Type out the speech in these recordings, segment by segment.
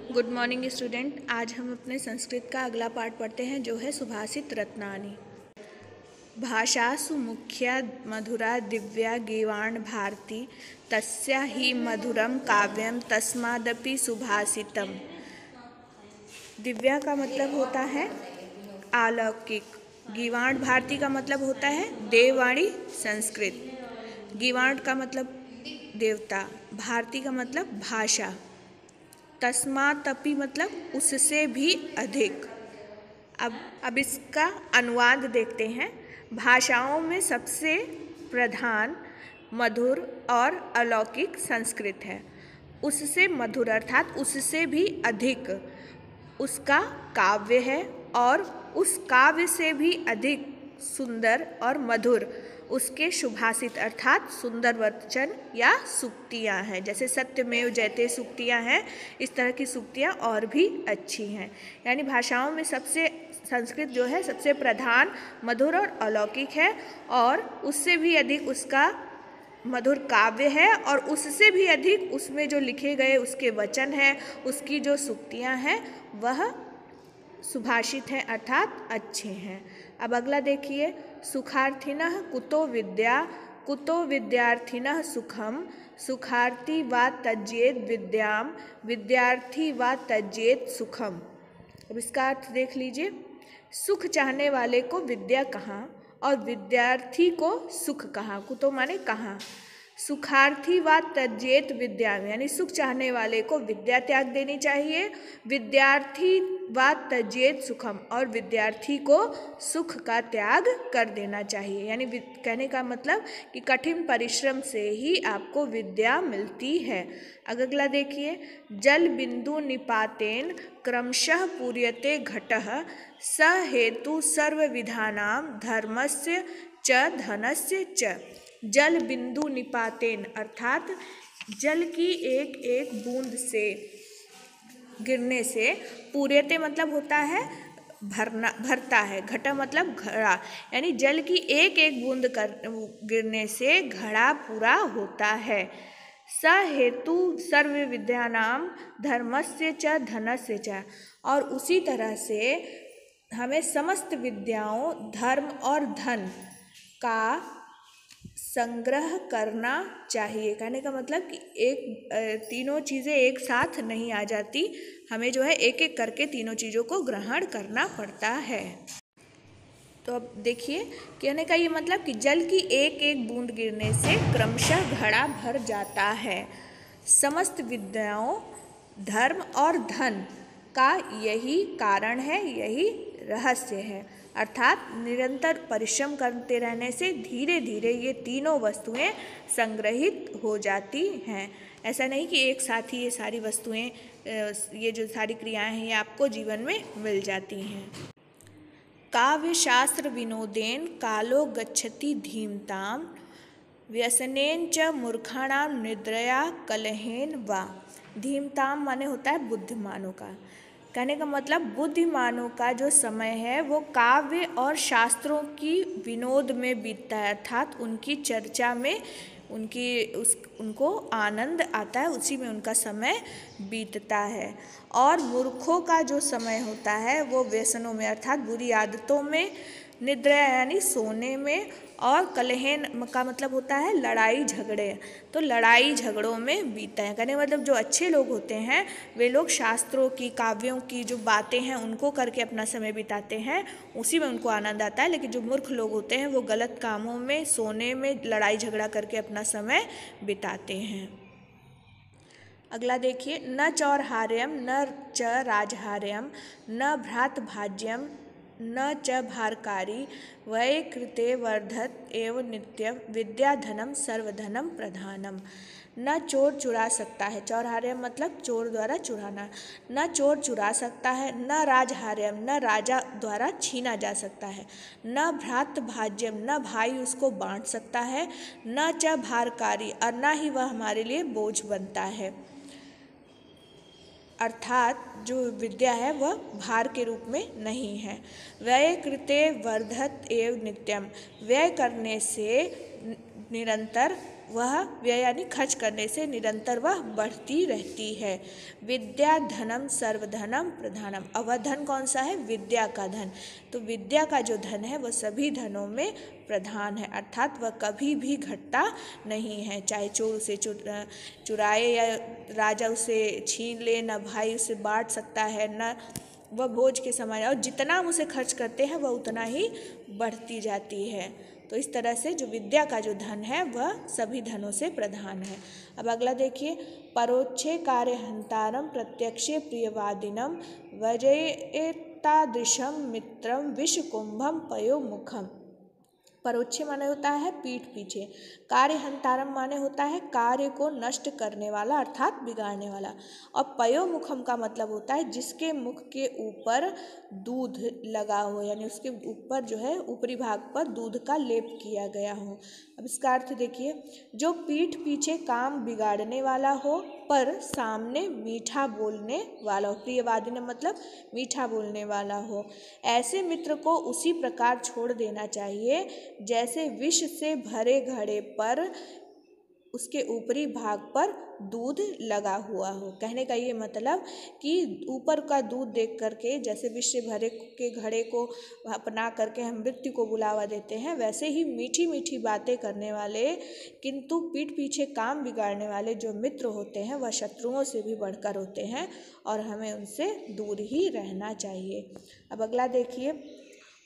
Good morning student. आज हम अपने संस्कृत का अगला पाठ पढ़ते हैं जो है सुभाषित रत्नानि। भाषासु मुख्या मधुरा दिव्या गीवाण भारती तस्या ही मधुरम काव्यम तस्मादपि सुभाषितम। दिव्या का मतलब होता है अलौकिक, गीवाण भारती का मतलब होता है देववाणी संस्कृत, गीवाण का मतलब देवता, भारती का मतलब भाषा, तस्मातपि मतलब उससे भी अधिक। अब इसका अनुवाद देखते हैं। भाषाओं में सबसे प्रधान, मधुर और अलौकिक संस्कृत है। उससे मधुर अर्थात उससे भी अधिक उसका काव्य है और उस काव्य से भी अधिक सुंदर और मधुर उसके सुभाषित अर्थात सुंदर वचन या सूक्तियाँ हैं। जैसे सत्यमेव जयते सूक्तियाँ हैं, इस तरह की सूक्तियाँ और भी अच्छी हैं। यानी भाषाओं में सबसे संस्कृत जो है सबसे प्रधान, मधुर और अलौकिक है और उससे भी अधिक उसका मधुर काव्य है और उससे भी अधिक उसमें जो लिखे गए उसके वचन हैं, उसकी जो सूक्तियाँ हैं वह सुभाषित हैं अर्थात अच्छे हैं। अब अगला देखिए, सुखार्थिनः कुतो विद्या कुतो विद्यार्थिनः सुखम सुखार्थी वा त्यजेत विद्याम विद्यार्थी वा त्यजेत सुखम। अब इसका अर्थ देख लीजिए। सुख चाहने वाले को विद्या कहाँ और विद्यार्थी को सुख कहाँ। कुतो माने कहाँ। सुखार्थी व त्यजेत विद्या यानी सुख चाहने वाले को विद्या त्याग देनी चाहिए, विद्यार्थी व त्यजेत सुखम और विद्यार्थी को सुख का त्याग कर देना चाहिए। यानी कहने का मतलब कि कठिन परिश्रम से ही आपको विद्या मिलती है। अगला देखिए, जल बिंदु निपातेन क्रमशः पूर्यते घटः स हेतु सर्वविधानां धर्मस्य च धनस्य च। जल बिंदु निपातेन अर्थात जल की एक एक बूंद से गिरने से, पूर्यते मतलब होता है भरना, भरता है, घटा मतलब घड़ा, यानी जल की एक एक बूंद गिरने से घड़ा पूरा होता है। स हेतु सर्व विद्यानाम धर्मस्य च धनस्य च, और उसी तरह से हमें समस्त विद्याओं, धर्म और धन का संग्रह करना चाहिए। कहने का मतलब कि तीनों चीज़ें एक साथ नहीं आ जाती, हमें जो है एक एक करके तीनों चीज़ों को ग्रहण करना पड़ता है। तो अब देखिए, कहने का ये मतलब कि जल की एक एक बूंद गिरने से क्रमशः घड़ा भर जाता है। समस्त विद्याओं, धर्म और धन का यही कारण है, यही रहस्य है। अर्थात निरंतर परिश्रम करते रहने से धीरे धीरे ये तीनों वस्तुएं संग्रहित हो जाती हैं। ऐसा नहीं कि एक साथ ही ये सारी वस्तुएं, ये जो सारी क्रियाएं हैं, ये आपको जीवन में मिल जाती हैं। काव्य शास्त्र विनोदेन कालो गच्छति धीमताम व्यसनेन च मूर्खाणां निद्रया कलहेन वा। धीमताम माने होता है बुद्धिमानों का। कहने का मतलब बुद्धिमानों का जो समय है वो काव्य और शास्त्रों की विनोद में बीतता है, अर्थात उनकी चर्चा में उनको आनंद आता है, उसी में उनका समय बीतता है। और मूर्खों का जो समय होता है वो व्यसनों में अर्थात बुरी आदतों में, निद्रा यानी सोने में, और कलहेन का मतलब होता है लड़ाई झगड़े, तो लड़ाई झगड़ों में बीतता है। कहने मतलब जो अच्छे लोग होते हैं वे लोग शास्त्रों की, काव्यों की जो बातें हैं उनको करके अपना समय बिताते हैं, उसी में उनको आनंद आता है। लेकिन जो मूर्ख लोग होते हैं वो गलत कामों में, सोने में, लड़ाई झगड़ा करके अपना समय बिताते हैं। अगला देखिए, न चौरहार्यम न च राजहार्यम न भ्रातभाज्यम न च भारकारी वै कृते वर्धत एव नित्यम विद्याधनम सर्वधनम प्रधानम। न चोर चुरा सकता है, चौरहार्यम मतलब चोर द्वारा चुराना, न चोर चुरा सकता है, न राजहार्यम न राजा द्वारा छीना जा सकता है, न भ्रातभाज्यम न भाई उसको बांट सकता है, न च भारकारी और न ही वह हमारे लिए बोझ बनता है। अर्थात जो विद्या है वह भार के रूप में नहीं है। व्यय कृते वर्धत एव नित्यम, व्यय करने से निरंतर वह व्यय यानी खर्च करने से निरंतर वह बढ़ती रहती है। विद्या धनम सर्वधनम प्रधानम। अब वह धन कौन सा है? विद्या का धन। तो विद्या का जो धन है वह सभी धनों में प्रधान है, अर्थात वह कभी भी घटता नहीं है। चाहे चोर उसे चुराए या राजा उसे छीन ले, न भाई उसे बांट सकता है, न वह भोज के समान, और जितना हम उसे खर्च करते हैं वह उतना ही बढ़ती जाती है। तो इस तरह से जो विद्या का जो धन है वह सभी धनों से प्रधान है। अब अगला देखिए, परोक्षे कार्य हंतारम प्रत्यक्षे प्रियवादिनम वजयेतादृशम मित्रम विषकुंभम पयोमुखम। परोक्षे माने होता है पीठ पीछे, कार्य हंतारम माने होता है कार्य को नष्ट करने वाला अर्थात बिगाड़ने वाला, और पयोमुखम का मतलब होता है जिसके मुख के ऊपर दूध लगा हो, यानी उसके ऊपर जो है ऊपरी भाग पर दूध का लेप किया गया हो। अब इसका अर्थ देखिए, जो पीठ पीछे काम बिगाड़ने वाला हो पर सामने मीठा बोलने वाला हो, प्रियवादी ने मतलब मीठा बोलने वाला हो, ऐसे मित्र को उसी प्रकार छोड़ देना चाहिए जैसे विष से भरे घड़े पर उसके ऊपरी भाग पर दूध लगा हुआ हो। कहने का ये मतलब कि ऊपर का दूध देख करके जैसे विष से भरे के घड़े को अपना करके हम मृत्यु को बुलावा देते हैं, वैसे ही मीठी मीठी बातें करने वाले किंतु पीठ पीछे काम बिगाड़ने वाले जो मित्र होते हैं वह शत्रुओं से भी बढ़कर होते हैं और हमें उनसे दूर ही रहना चाहिए। अब अगला देखिए,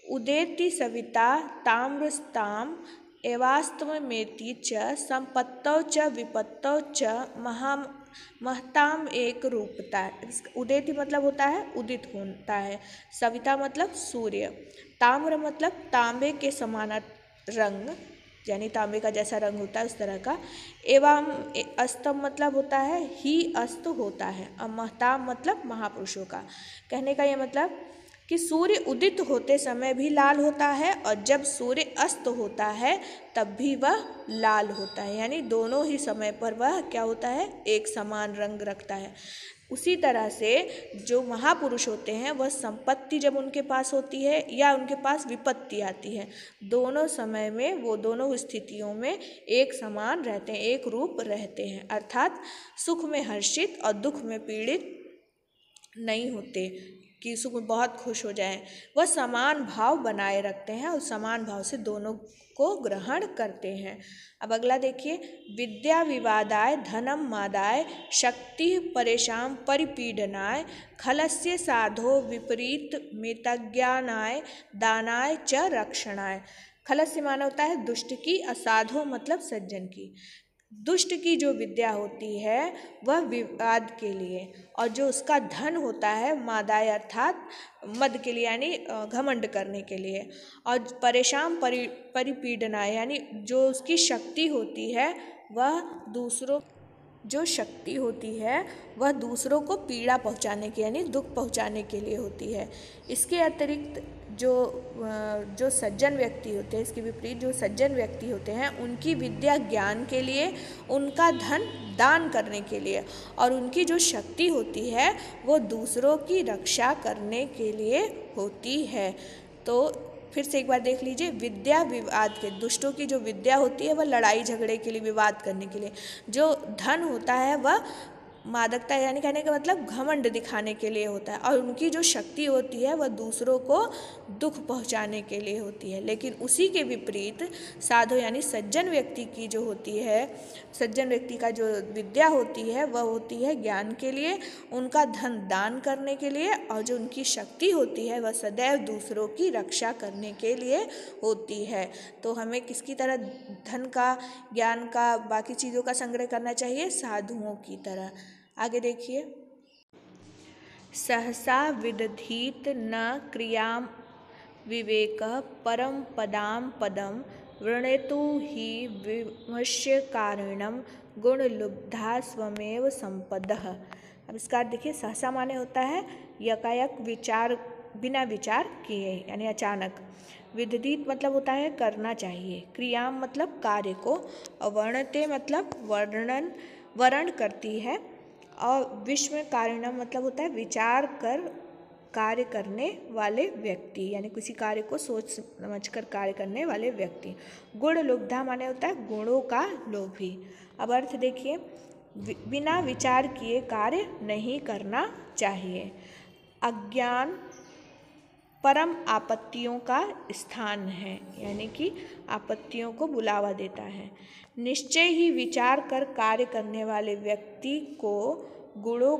उदेति सविता ताम्रस्ताम एवास्तमेति च संपत्तौ च विपत्तौ च महताम एक रूपता। उदेति मतलब होता है उदित होता है, सविता मतलब सूर्य, ताम्र मतलब तांबे के समान रंग, यानी तांबे का जैसा रंग होता है उस तरह का, एवं अस्तम मतलब होता है ही अस्त होता है, और महताम मतलब महापुरुषों का। कहने का यह मतलब कि सूर्य उदित होते समय भी लाल होता है और जब सूर्य अस्त होता है तब भी वह लाल होता है, यानी दोनों ही समय पर वह क्या होता है, एक समान रंग रखता है। उसी तरह से जो महापुरुष होते हैं वह संपत्ति जब उनके पास होती है या उनके पास विपत्ति आती है, दोनों समय में वो दोनों स्थितियों में एक समान रहते हैं, एक रूप रहते हैं, अर्थात सुख में हर्षित और दुख में पीड़ित नहीं होते कि सुख में बहुत खुश हो जाएं, वह समान भाव बनाए रखते हैं और समान भाव से दोनों को ग्रहण करते हैं। अब अगला देखिए, विद्या विवादाय धनम मादाय शक्ति परेशान परिपीडनाय खलस्य साधो विपरीत मितज्ञानाय दानाय च रक्षणाय। खलस्य माना होता है दुष्ट की, असाधो मतलब सज्जन की। दुष्ट की जो विद्या होती है वह विवाद के लिए, और जो उसका धन होता है मादाय अर्थात मद के लिए यानी घमंड करने के लिए, और परेशान परिपीडना यानी जो उसकी शक्ति होती है वह दूसरों को पीड़ा पहुंचाने के यानी दुख पहुंचाने के लिए होती है। इसके अतिरिक्त जो सज्जन व्यक्ति होते हैं, इसके विपरीत जो सज्जन व्यक्ति होते हैं उनकी विद्या ज्ञान के लिए, उनका धन दान करने के लिए, और उनकी जो शक्ति होती है वो दूसरों की रक्षा करने के लिए होती है। तो फिर से एक बार देख लीजिए, विद्या विवाद के, दुष्टों की जो विद्या होती है वह लड़ाई झगड़े के लिए, विवाद करने के लिए, जो धन होता है वह मादकता यानी कहने का मतलब घमंड दिखाने के लिए होता है, और उनकी जो शक्ति होती है वह दूसरों को दुख पहुंचाने के लिए होती है। लेकिन उसी के विपरीत साधु यानी सज्जन व्यक्ति की जो होती है, सज्जन व्यक्ति का जो विद्या होती है वह होती है ज्ञान के लिए, उनका धन दान करने के लिए, और जो उनकी शक्ति होती है वह सदैव दूसरों की रक्षा करने के लिए होती है। तो हमें किसकी तरह धन का, ज्ञान का, बाकी चीज़ों का संग्रह करना चाहिए? साधुओं की तरह। आगे देखिए, सहसा विदधीत न क्रियाम विवेक परम पदाम पदम वृणेतु ही विमर्श्य कारणम गुणलुब्धा स्वमेव संपदः। अब इसका देखिए, सहसा माने होता है यकायक विचार, बिना विचार किए यानी अचानक। विदधीत मतलब होता है करना चाहिए, क्रियाम मतलब कार्य को, और वर्णते मतलब वर्ण करती है, और विश्व कारणम मतलब होता है विचार कर कार्य करने वाले व्यक्ति, यानी किसी कार्य को सोच समझकर कार्य करने वाले व्यक्ति। गुण लुब्धा माने होता है गुणों का लोभी। अब अर्थ देखिए, बिना विचार किए कार्य नहीं करना चाहिए। अज्ञान परम आपत्तियों का स्थान है, यानी कि आपत्तियों को बुलावा देता है। निश्चय ही विचार कर कार्य करने वाले व्यक्ति को गुणों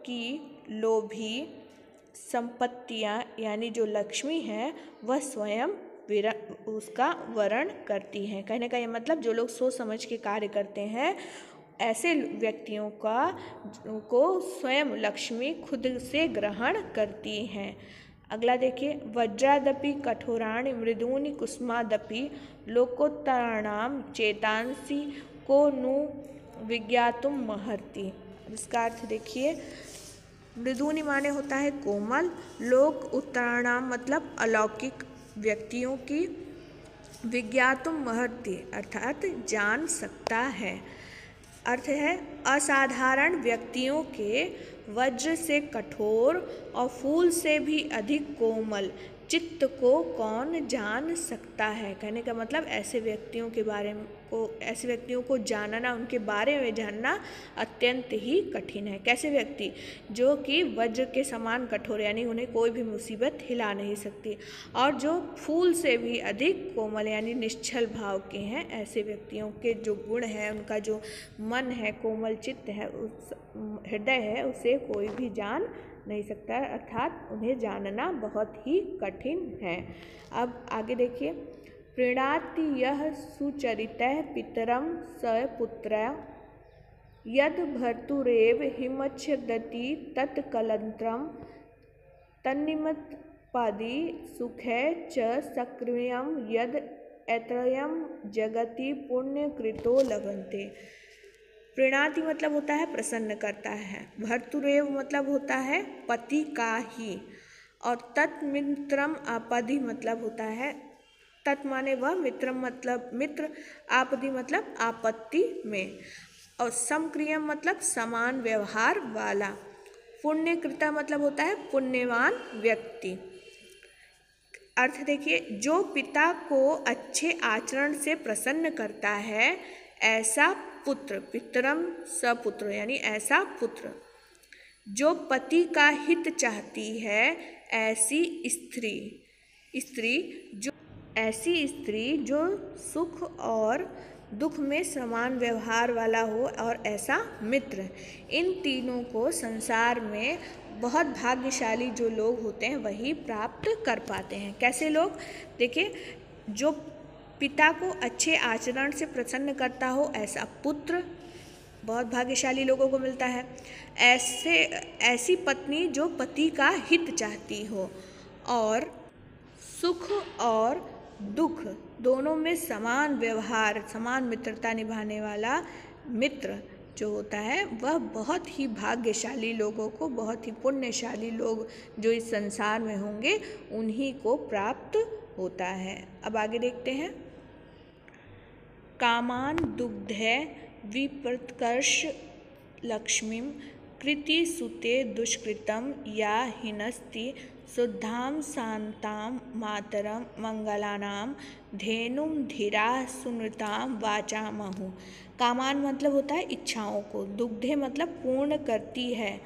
की लोभी संपत्तियाँ यानी जो लक्ष्मी है वह स्वयं उसका वरण करती हैं। कहने का ये मतलब जो लोग सोच समझ के कार्य करते हैं ऐसे व्यक्तियों को स्वयं लक्ष्मी खुद से ग्रहण करती हैं। अगला देखिए, वज्रादपि कठोराणि मृदूनि कुसुमादपि लोकोत्तराणाम चेतांसी को नु विज्ञातुम महर्ति। इसका अर्थ देखिए, मृदूनि माने होता है कोमल, लोक उत्तराणाम मतलब अलौकिक व्यक्तियों की, विज्ञातुम महर्ति अर्थात जान सकता है। अर्थ है असाधारण व्यक्तियों के वज्र से कठोर और फूल से भी अधिक कोमल चित्त को कौन जान सकता है। कहने का मतलब ऐसे व्यक्तियों को जानना, उनके बारे में जानना अत्यंत ही कठिन है। कैसे व्यक्ति? जो कि वज्र के समान कठोर, यानी उन्हें कोई भी मुसीबत हिला नहीं सकती, और जो फूल से भी अधिक कोमल यानी निश्चल भाव के हैं। ऐसे व्यक्तियों के जो गुण है, उनका जो मन है, कोमल चित्त है, उस हृदय है, उसे कोई भी जान नहीं सकता है, अर्थात उन्हें जानना बहुत ही कठिन है। अब आगे देखिए, प्रीणाति यह सुचरितः पितरम स पुत्र यद भर्तुरेव हिमच्छदति तत्कलंत्रम तन्निमित्तपादि सुखे च सक्रियम यद ऐत्रयम जगति पुण्यकृतो लभन्ते। प्रीणाति मतलब होता है प्रसन्न करता है, भर्तुरेव मतलब होता है पति का ही, और तत्मित्रम आपदि मतलब होता है, तत् माने वह, मित्रम मतलब मित्र, आपदि मतलब आपत्ति में, और समक्रियम मतलब समान व्यवहार वाला, पुण्यकृता मतलब होता है पुण्यवान व्यक्ति। अर्थ देखिए, जो पिता को अच्छे आचरण से प्रसन्न करता है ऐसा पुत्र, पितरम सपुत्र यानी ऐसा पुत्र, जो पति का हित चाहती है ऐसी स्त्री जो सुख और दुख में समान व्यवहार वाला हो, और ऐसा मित्र। इन तीनों को संसार में बहुत भाग्यशाली जो लोग होते हैं वही प्राप्त कर पाते हैं। कैसे लोग? देखिए, जो पिता को अच्छे आचरण से प्रसन्न करता हो ऐसा पुत्र बहुत भाग्यशाली लोगों को मिलता है। ऐसी पत्नी जो पति का हित चाहती हो, और सुख और दुख दोनों में समान व्यवहार, समान मित्रता निभाने वाला मित्र जो होता है वह बहुत ही भाग्यशाली लोगों को, बहुत ही पुण्यशाली लोग जो इस संसार में होंगे उन्हीं को प्राप्त होता है। अब आगे देखते हैं, कामान दुग्धे विप्रत्कर्ष लक्ष्मीं कृति सुते दुष्कृतं या हिनस्ति शुद्धां शांतां मातरं मंगलानां धेनुं धीरा सुनृतां वाचामहु। कामान मतलब होता है इच्छाओं को, दुग्धे मतलब पूर्ण करती है,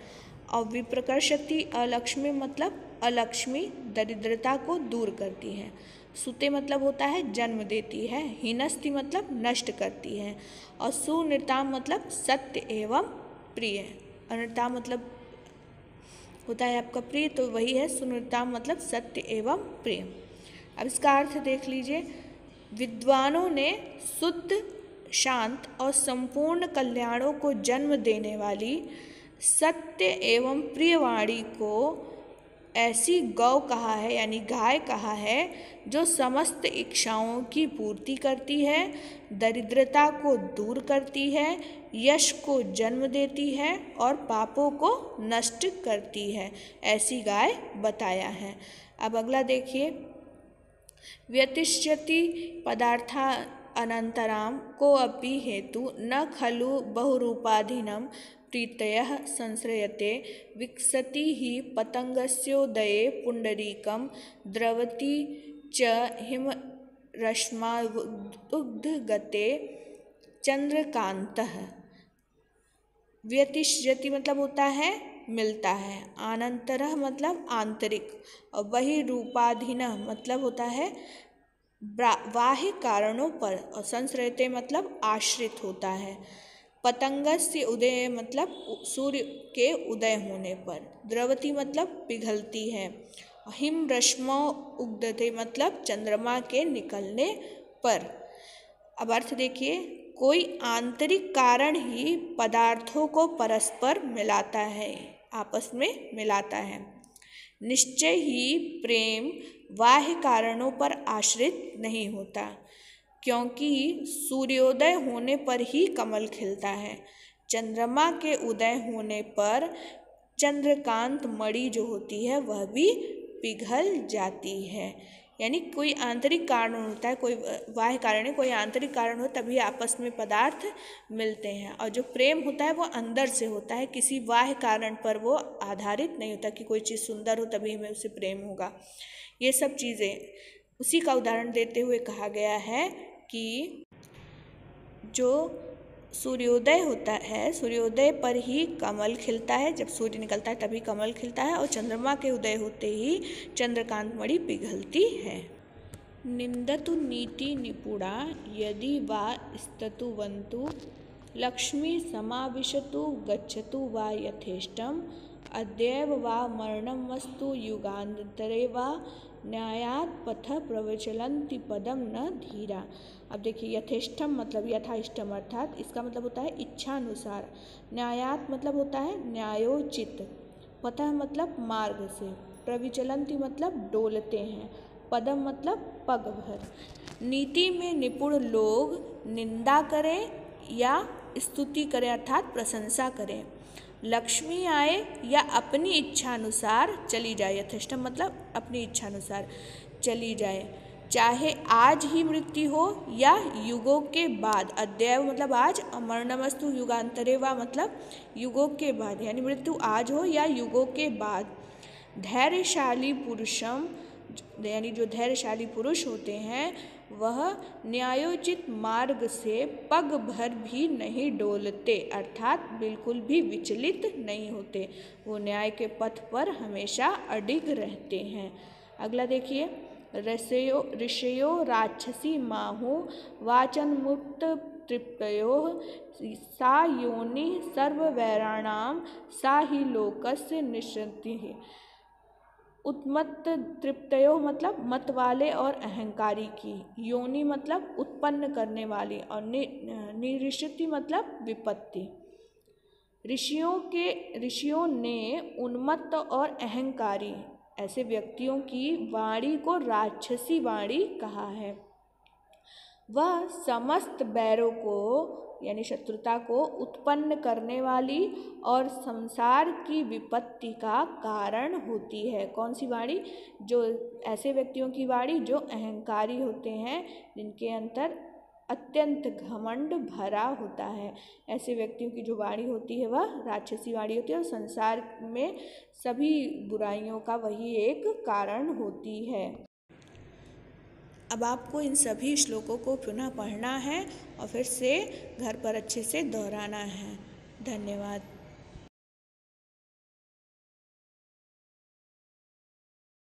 और विप्रकर्षति अलक्ष्मी मतलब अलक्ष्मी दरिद्रता को दूर करती है। सुते मतलब होता है जन्म देती है, हिनस्ति मतलब नष्ट करती है, और सुनृता मतलब सत्य एवं प्रिय। अनृता मतलब होता है आपका प्रिय, तो वही है सुनृता मतलब सत्य एवं प्रिय। अब इसका अर्थ देख लीजिए, विद्वानों ने शुद्ध, शांत और संपूर्ण कल्याणों को जन्म देने वाली सत्य एवं प्रियवाणी को ऐसी गौ कहा है, यानी गाय कहा है, जो समस्त इच्छाओं की पूर्ति करती है, दरिद्रता को दूर करती है, यश को जन्म देती है और पापों को नष्ट करती है। ऐसी गाय बताया है। अब अगला देखिए, व्यतिष्यति पदार्था अनंतराम को अपि हेतु न खलु बहुरूपाधीनम प्रीतयः संश्रयते विकसति हि पतंगस्योदये पुंडरीकं द्रवति च हिमरश्मादुग्धगते चंद्रकांतः। व्यतिष्यति मतलब होता है मिलता है, आनंतरः मतलब आंतरिक, और बहिरूपाधीनः मतलब होता है बाह्य कारणों पर, और संश्रयते मतलब आश्रित होता है। पतंगस्य उदय मतलब सूर्य के उदय होने पर। द्रवती मतलब पिघलती है। हिम रश्मौ उगदते मतलब चंद्रमा के निकलने पर। अब अर्थ देखिए, कोई आंतरिक कारण ही पदार्थों को परस्पर मिलाता है, आपस में मिलाता है। निश्चय ही प्रेम बाह्य कारणों पर आश्रित नहीं होता, क्योंकि सूर्योदय होने पर ही कमल खिलता है। चंद्रमा के उदय होने पर चंद्रकांत मणि जो होती है वह भी पिघल जाती है। यानी कोई आंतरिक कारण होता है, कोई बाह्य कारण है, कोई आंतरिक कारण हो तभी आपस में पदार्थ मिलते हैं। और जो प्रेम होता है वो अंदर से होता है, किसी बाह्य कारण पर वो आधारित नहीं होता कि कोई चीज़ सुंदर हो तभी हमें उससे प्रेम होगा। ये सब चीज़ें उसी का उदाहरण देते हुए कहा गया है कि जो सूर्योदय होता है, सूर्योदय पर ही कमल खिलता है, जब सूर्य निकलता है तभी कमल खिलता है, और चंद्रमा के उदय होते ही चंद्रकांत मणि पिघलती है। निंदतु नीति निपुणा यदि वा स्तुवन्तु लक्ष्मी समाविशतु गच्छतु वा यथेष्टम अद्यैव वा मरणमस्तु युगान्तरे वा न्यायात् पथ प्रविचलन्ति पदम न धीरा। अब देखिए, यथेष्टम मतलब यथाइष्टम, अर्थात इसका मतलब होता है इच्छानुसार। न्यायात् मतलब होता है न्यायोचित। पथ मतलब मार्ग से। प्रविचलन्ति मतलब डोलते हैं। पदम मतलब पग भर। नीति में निपुण लोग निंदा करें या स्तुति करें अर्थात प्रशंसा करें। लक्ष्मी आए या अपनी इच्छानुसार चली जाए, यथेष्टम मतलब अपनी इच्छानुसार चली जाए, चाहे आज ही मृत्यु हो या युगों के बाद। अद्यैव मतलब आज, मरणमस्तु युगान्तरे वा मतलब युगों के बाद, यानी मृत्यु आज हो या युगों के बाद। धैर्यशाली पुरुषम यानी जो धैर्यशाली पुरुष होते हैं वह न्यायोचित मार्ग से पग भर भी नहीं डोलते, अर्थात बिल्कुल भी विचलित नहीं होते। वो न्याय के पथ पर हमेशा अडिग रहते हैं। अगला देखिए, ऋषयो राक्षसी माहु वाचन मुक्त तृप्तयो सा योनि सर्ववैराणाम सा ही लोकस्य निश्चितिः। उत्मत्त तृप्तयो मतलब मत वाले और अहंकारी की, योनि मतलब उत्पन्न करने वाली, और निरिष्टि मतलब विपत्ति। ऋषियों ने उन्मत्त और अहंकारी ऐसे व्यक्तियों की वाणी को राक्षसी वाणी कहा है। वह समस्त बैरों को यानी शत्रुता को उत्पन्न करने वाली और संसार की विपत्ति का कारण होती है। कौन सी वाणी? जो ऐसे व्यक्तियों की वाणी जो अहंकारी होते हैं, जिनके अंदर अत्यंत घमंड भरा होता है। ऐसे व्यक्तियों की जो वाणी होती है वह राक्षसी वाणी होती है, और संसार में सभी बुराइयों का वही एक कारण होती है। अब आपको इन सभी श्लोकों को पुनः पढ़ना है और फिर से घर पर अच्छे से दोहराना है। धन्यवाद।